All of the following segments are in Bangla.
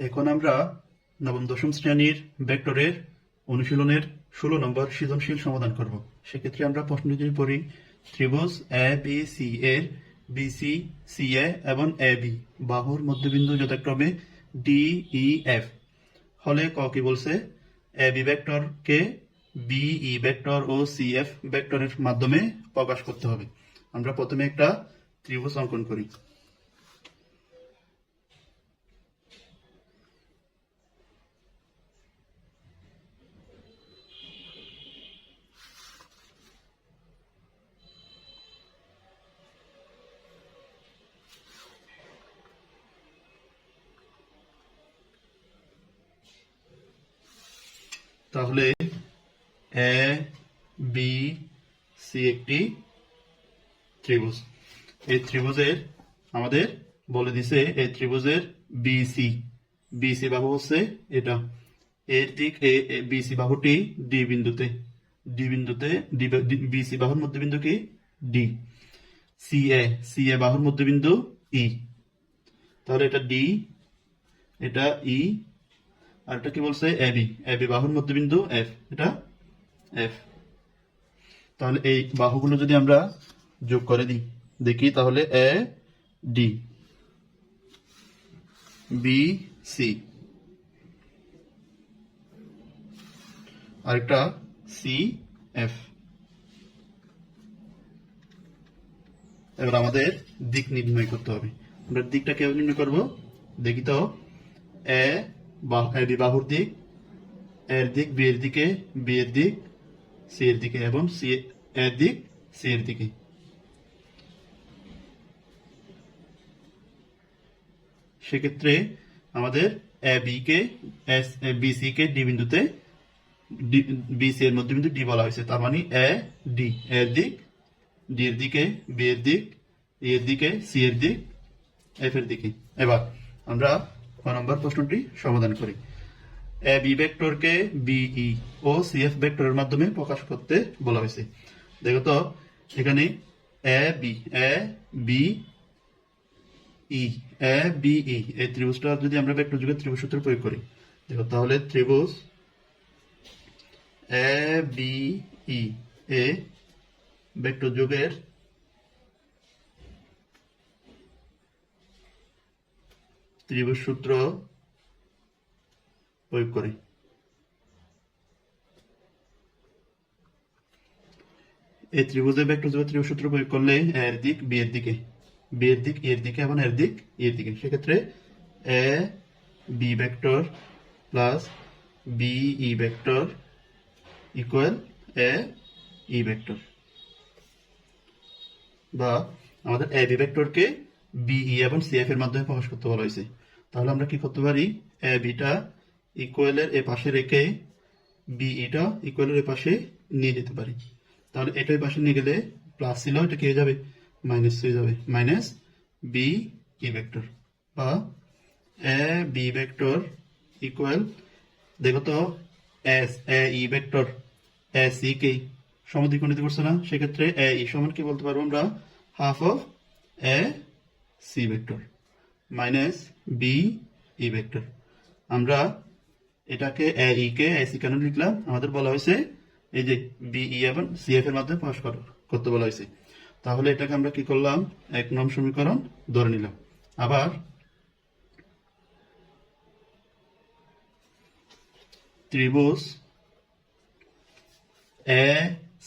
এখন আমরা নবম দশম শ্রেণীর ভেক্টরের অনুশীলনের 16 নম্বর সৃজনশীল সমাধান করব। সেক্ষেত্রে আমরা প্রশ্নটি যদি পড়ি, ত্রিভুজ এ বি সি এর বিসি সি এ এবং এ বি বাহুর মধ্যবিন্দু যথাক্রমে ডি ই এফ হলে ক কি বলছে, এ বি ভেক্টরকে বি ই ভেক্টর ও সি এফ ভেক্টরের মাধ্যমে প্রকাশ করতে হবে। আমরা প্রথমে একটা ত্রিভুজ অঙ্কন করি। তাহলে এ বি সি একটি ত্রিভুজ। এই ত্রিভুজের আমাদের বলে দিছে, এই ত্রিভুজের বিসি বিসি বাহু হচ্ছে এটা, এর দিক বিসি বাহুটি ডি বিন্দুতে বিসি বাহুর মধ্যবিন্দু কি ডি। সি এ বাহুর মধ্যবিন্দু ই। তাহলে এটা ডি, এটা ই, আর এটা কি বলছে এ বি বাহুর মধ্যবিন্দু এফ, এটা এফ। তাহলে এই বাহুগুলো যদি আমরা যোগ করে দিই, দেখি তাহলে এ ডি বি সি, আরেকটা সি এফ। এবার আমাদের দিক নির্ণয় করতে হবে। আমরা দিকটা কিভাবে নির্ণয় করব দেখি তো। এ বি বাহুর দিক, এর দিক বি এর দিকে, বি এর দিক সি এর দিকে, এবং সি এর দিক সি এর দিকে। সেক্ষেত্রে আমাদের A B K B C K D বিন্দুতে, বি সি এর মধ্যবিন্দু ডি বলা হয়েছে। তার মানে এ ডি, এর দিক ডি এর দিকে, বি এর দিক ই এর দিকে, সি এর দিক এফ এর দিকে। এবার আমরা ক নম্বর প্রশ্নটি সমাধান করি। এ বি ভেক্টরকে বিই ও সি এফ ভেক্টরের মাধ্যমে প্রকাশ করতে বলা হয়েছে। দেখো তো এখানে A B E, A B E এই ত্রিভুজটা যদি আমরা ভেক্টর যুগের ত্রিভুজ সূত্র প্রয়োগ করি, দেখো তাহলে ত্রিভুজ A B E A vector যুগের ত্রিভুজ সূত্র প্রয়োগ করি। এই ত্রিভুজের ভেক্টর যুগের ত্রিভুজ সূত্র প্রয়োগ করলে এর দিক বি এর দিকে, বি এর দিক ই এর দিকে, এবং এর দিক ই এর দিকে। সেক্ষেত্রে A B vector plus B E vector equal A E vector, বা আমাদের এ বি ভেক্টরকে বিই এবং সিএফ এর মাধ্যমে প্রকাশ করতে বলা হয়েছে। তাহলে আমরা কি করতে পারি, এ বিটা ইকুয়ালের এ পাশে রেখে বিইটা ইকুয়ালের এ পাশে নিয়ে যেতে পারি। তাহলে এটা এই পাশে নিয়ে গেলে প্লাস ছিল, এটা কি হয়ে যাবে মাইনাস হয়ে যাবে, মাইনাস বি ই ভেক্টর, বা এ বি ভেক্টর ইকুয়াল, দেখো তো S A E vector S E কে সমদ্বিখণ্ডিত করছে না। সেক্ষেত্রে এ ই সমান কি বলতে পারবো আমরা, half of A C vector minus B E vector. আমরা এটাকে এ ই কে এ সি কেন লিখলাম, আমাদের বলা হয়েছে এই যে বিই এবং সিএফ এর মাধ্যমে প্রকাশ করতে বলা হয়েছে। তাহলে এটাকে আমরা কি করলাম, 1 নং সমীকরণ ধরে নিলাম। আবার ত্রিভুজ A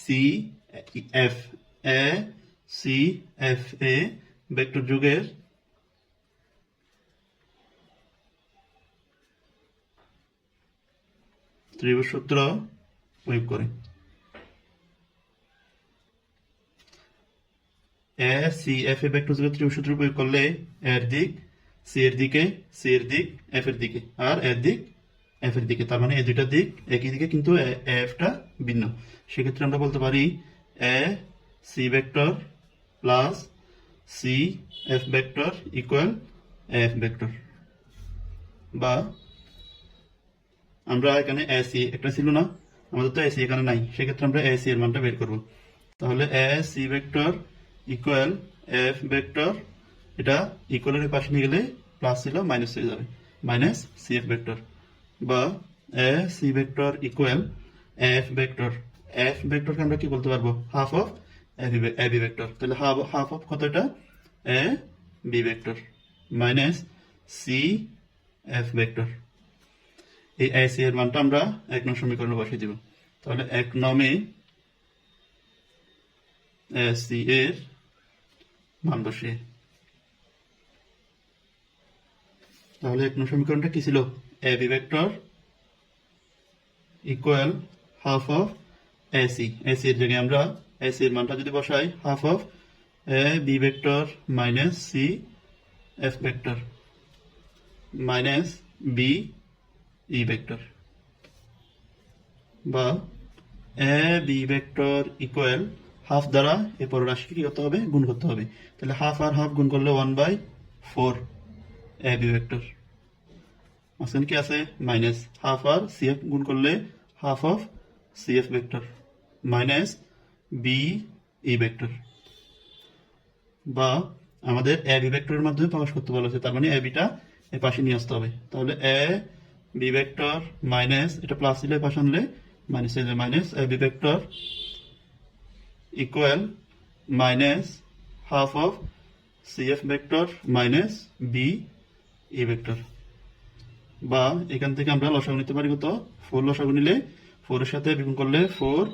C F A vector যুগের ত্রিভুজ সূত্র প্রয়োগ করে। A C F A vector যুগের ত্রিভুজ সূত্র প্রয়োগ করলে এর দিক সি এর দিকে, সি এর দিক এফ এর দিকে, আর এর দিক এফ এর দিকে। তার মানে এই দুইটা দিক একই দিকে, কিন্তু এফটা ভিন্ন। সেক্ষেত্রে আমরা বলতে পারি A C vector plus C F vector equal F vector, বা আমরা এখানে এসি একটা ছিল না, আমাদের তো এসি এখানে নাই, সেক্ষেত্রে আমরা এসি এর মানটা বের করব। তাহলে A C vector equal F vector, এটা ইকুয়ালের পাশে নিয়ে গেলে প্লাস ছিল মাইনাস হয়ে যাবে, মাইনাস সিএফ ভেক্টর, বা A C vector equal F vector. F ভেক্টরকে আমরা কি বলতে পারবো? Half of A B vector. তাহলে হাফ অফ কত? এটা A B vector minus C F vector. এই এ সি এর মানটা আমরা 1 নং সমীকরণে বসিয়ে দিব। তাহলে 1 নমে এ সি এর মান বসিয়ে, তাহলে 1 নং সমীকরণটা কি ছিল? A B vector equal half of A C. A C এর জায়গায় আমরা এসি এর মানটা যদি বসাই, half of A B vector minus C F vector minus B E vector, বা A B vector equal half দ্বারা এর পর রাশিকে কি করতে হবে? গুণ করতে হবে। তাহলে হাফ আর হাফ গুণ করলে 1/4 এ বি ভেক্টর, মাঝখানে কি আছে? মাইনাস হাফ আর সিএফ গুণ করলে half of CF vector minus B E vector, বা আমাদের এ বি ভেক্টরের মাধ্যমে প্রকাশ করতে বলা হয়েছে, তার মানে এ বিটা এর পাশে নিয়ে আসতে হবে। তাহলে এ বি ভেক্টর মাইনাস, এটা প্লাস দিলে পাশে আনলে মাইনাস হয়ে যাবে, minus A B vector equal minus half of CF vector minus B E vector, বা এখান থেকে আমরা লসাগু নিতে পারি কত? 4 লসাগু নিলে 4 এর সাথে বিগুণ করলে 4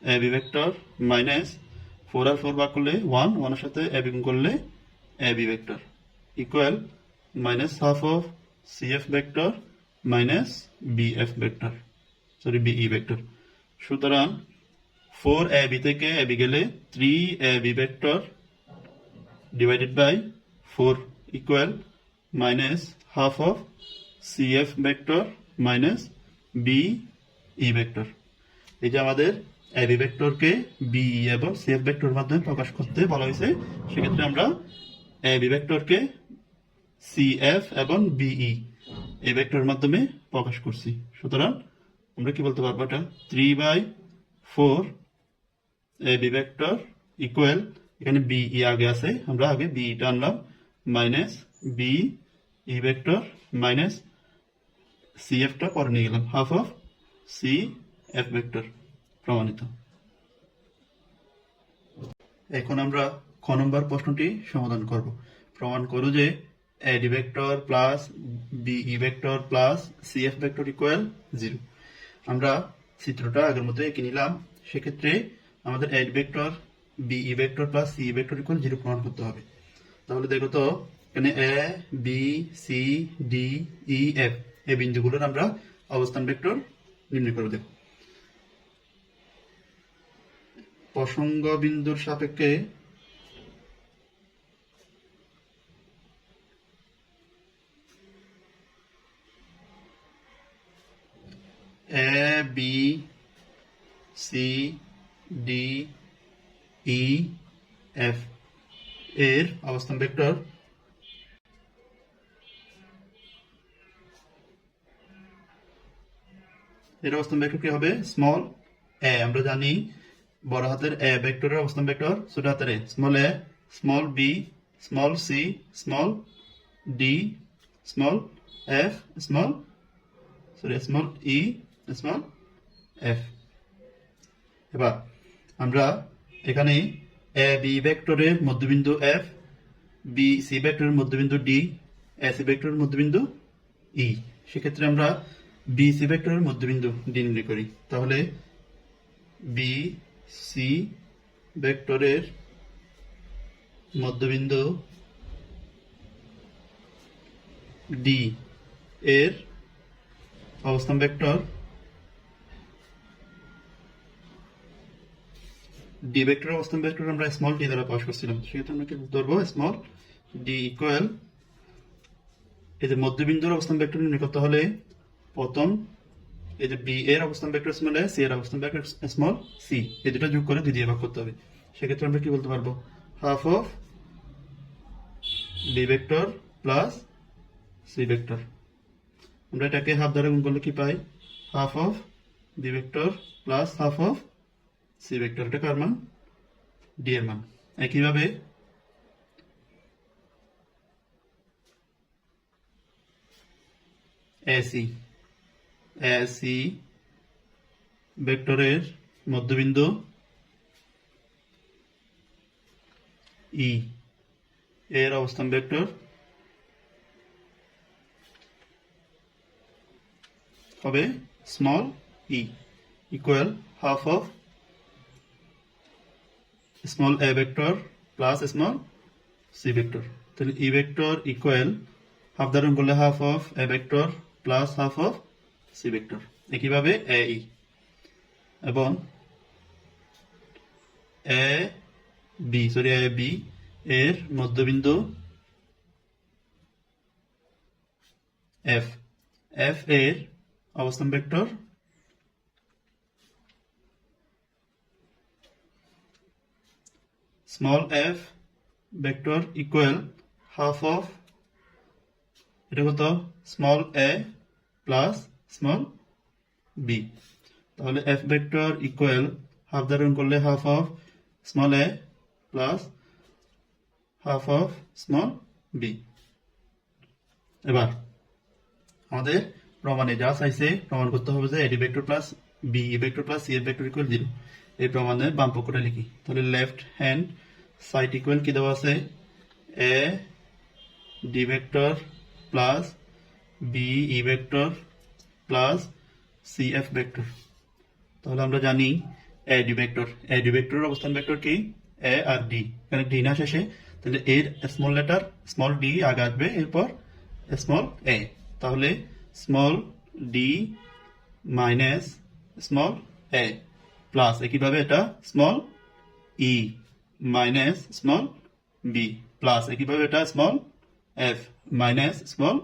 এ বি ভেক্টর মাইনাস 4 আর 4 ভাগ করলে 1, 1 এর সাথে এ বিগুণ করলে A B vector equal minus half of CF vector minus B F vector, sorry B E vector. সুতরাং 4 এ বি থেকে এ বি গেলে 3 A B vector divided by 4 equal minus half of CF vector minus B E vector. এই যে আমাদের এ বি ভেক্টরকে বি এবং সিএফ ভেক্টরের মাধ্যমে প্রকাশ করতে বলা হয়েছে, সেক্ষেত্রে আমরা এ বি ভেক্টরকে সিএফ এবং বিই এই ভেক্টরের মাধ্যমে প্রকাশ করছি। সুতরাং আমরা কি বলতে পারবো? এটা 3/4 এ বি ভেক্টর ইকুয়াল, এখানে বিই আগে আছে, আমরা আগে বিইটা আনলাম, minus B E vector minus সিএফটা পরে নিয়ে গেলাম, half of C F vector. প্রমাণিত। এখন আমরা খ নম্বর প্রশ্নটি সমাধান করব। প্রমাণ করো যে A D vector plus B E vector plus C F vector equal 0। আমরা চিত্রটা আগের মতো এঁকে নিলাম। সেক্ষেত্রে আমাদের A D vector B E vector plus C vector equal 0 প্রমাণ করতে হবে। তাহলে দেখো তো, এখানে A B C D E F এই বিন্দুগুলোর আমরা অবস্থান ভেক্টর নির্ণয় করে দেব। প্রসঙ্গ বিন্দুর সাপেক্ষে A B C D E F এর অবস্থান ভেক্টর কি হবে? Small A. আমরা জানি বড় হাতের এ ভেক্টরের অবস্থান ভেক্টর ছোট হাতের A, small A, small B, small C, small D, small F, small E, small F. এবার আমরা এখানে এ বি ভেক্টরের মধ্যবিন্দু এফ, বি সি ভেক্টরের মধ্যবিন্দু ডি, এ সি ভেক্টরের মধ্যবিন্দু ই। সেক্ষেত্রে আমরা বি সি ভেক্টরের মধ্যবিন্দু ডি নির্ণয় করি। তাহলে বি সি ভেক্টরের মধ্যবিন্দু ডি এর অবস্থান ভেক্টর ডি ভেক্টরের অবস্থান ভেক্টর আমরা স্মল ডি দ্বারা প্রকাশ করছিলাম। সেক্ষেত্রে আমরা কি ধরবো? স্মল ডি ইকুয়াল, এই যে মধ্যবিন্দুর অবস্থান ভেক্টর নির্ণয় করতে হলে প্রথম এই যে বি এর অবস্থান ভেক্টর স্মল এ, সি এর অবস্থান ভেক্টর স্মল সি, এই দুটো যোগ করে 2 দিয়ে ভাগ করতে হবে। সেক্ষেত্রে আমরা কি বলতে পারবো? Half of B vector plus C vector. আমরা এটাকে হাফ দ্বারা গুণ করলে কি পাই? Half of B vector plus half of C vector. এটা কার মান? ডি এর মান। একইভাবে এসি এসি ভেক্টরের মধ্যবিন্দু ই এর অবস্থান ভেক্টর হবে small E equal half of small A vector plus small C vector. তাহলে ই ভেক্টর ইকুয়াল হাফ দ্বারা করলে half of A vector plus half of C vector, একইভাবে এ ই এবং এ বি এর মধ্যবিন্দু এফ এফ এর অবস্থান vector small F vector equal half of এটা কত small A plus small B. তাহলে এফ ভেক্টর ইকুয়াল হাফ দ্বারা করলে half of small A plus half of small B. এবার আমাদের প্রমাণে যা চাইছে প্রমাণ করতে হবে যে AD vector plus B E vector plus C F vector equal 0। এই প্রমাণের বাম পক্ষটা লিখি। তাহলে লেফট হ্যান্ড সাইড ইকুয়াল কি দেওয়া আছে A D vector plus B E vector plus C F vector. তাহলে আমরা জানি এ ডি ভেক্টরের অবস্থান ভেক্টর কি এ আর ডি, এখানে ডি না শেষে, তাহলে এর স্মল লেটার স্মল ডি আগে আসবে, এরপর স্মল এ। তাহলে small D minus small A plus একইভাবে এটা small E minus small B plus একইভাবে এটা small F minus small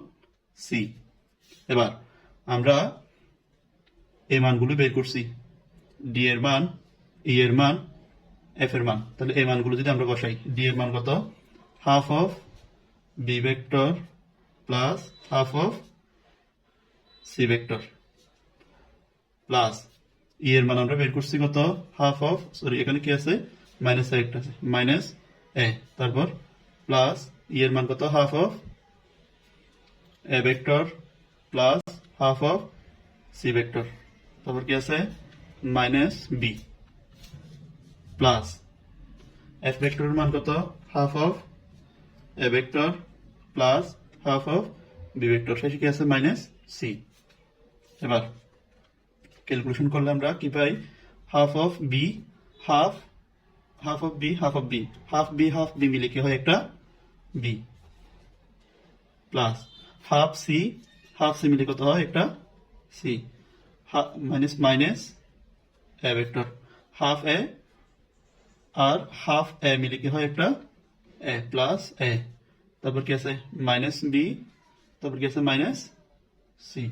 C. এবার আমরা এই মানগুলো বের করছি, ডি এর মান, ই এর মান, এফ এর মান। তাহলে এই মানগুলো যদি আমরা বসাই, ডি এর মান কত half of B vector plus half of C vector plus E এর মান আমরা বের করছি কত হাফ অফ, সরি এখানে কি আছে মাইনাস একটা আছে, মাইনাস এ, তারপর প্লাস ই এর মান কত half of A vector plus half of C vector, তারপর কি আছে মাইনাস বি প্লাস এফ ভেক্টরের মান কত half of A vector plus half of B vector, শেষে কি আছে মাইনাস সি। এবার ক্যালকুলেশন করলে আমরা কি পাই half of B half of B half B মিলে কি হয় একটা বি প্লাস হাফ সি মিলে কত হয় একটা C, minus minus A vector half A আর হাফ এ মিলে কি হয় একটা এ প্লাস এ, তারপর কি আছে মাইনাস বি, তারপর কি আছে মাইনাস সি।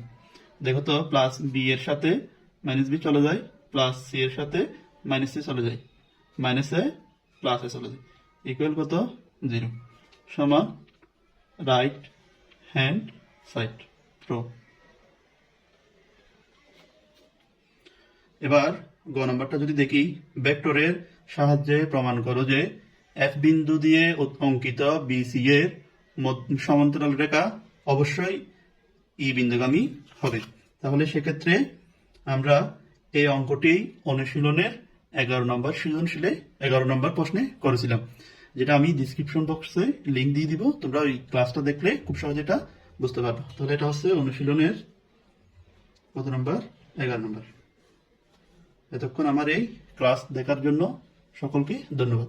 দেখো তো প্লাস বি এর সাথে মাইনাস বি চলে যায়, প্লাস সি এর সাথে মাইনাস সি চলে যায়, মাইনাস এ প্লাস এ চলে যায়, ইকুয়াল কত 0, সমান রাইট হ্যান্ড সাইড প্রো। এবার গ নাম্বারটা যদি দেখি, ভেক্টরের সাহায্যে প্রমাণ করো যে এফ বিন্দু দিয়ে অঙ্কিত বিসি এর সমান্তরাল রেখা অবশ্যই ই বিন্দুগামী হবে। তাহলে সেক্ষেত্রে আমরা এই অঙ্কটি অনুশীলনের 11 নম্বর সৃজনশীলে 11 নম্বর প্রশ্নে করেছিলাম, যেটা আমি ডিসক্রিপশন বক্সে লিঙ্ক দিয়ে দিব, তোমরা ওই ক্লাসটা দেখলে খুব সহজে এটা বুঝতে পারবে। তাহলে এটা হচ্ছে অনুশীলনের কত নম্বর 11 নম্বর। এতক্ষণ আমার এই ক্লাস দেখার জন্য সকলকে ধন্যবাদ।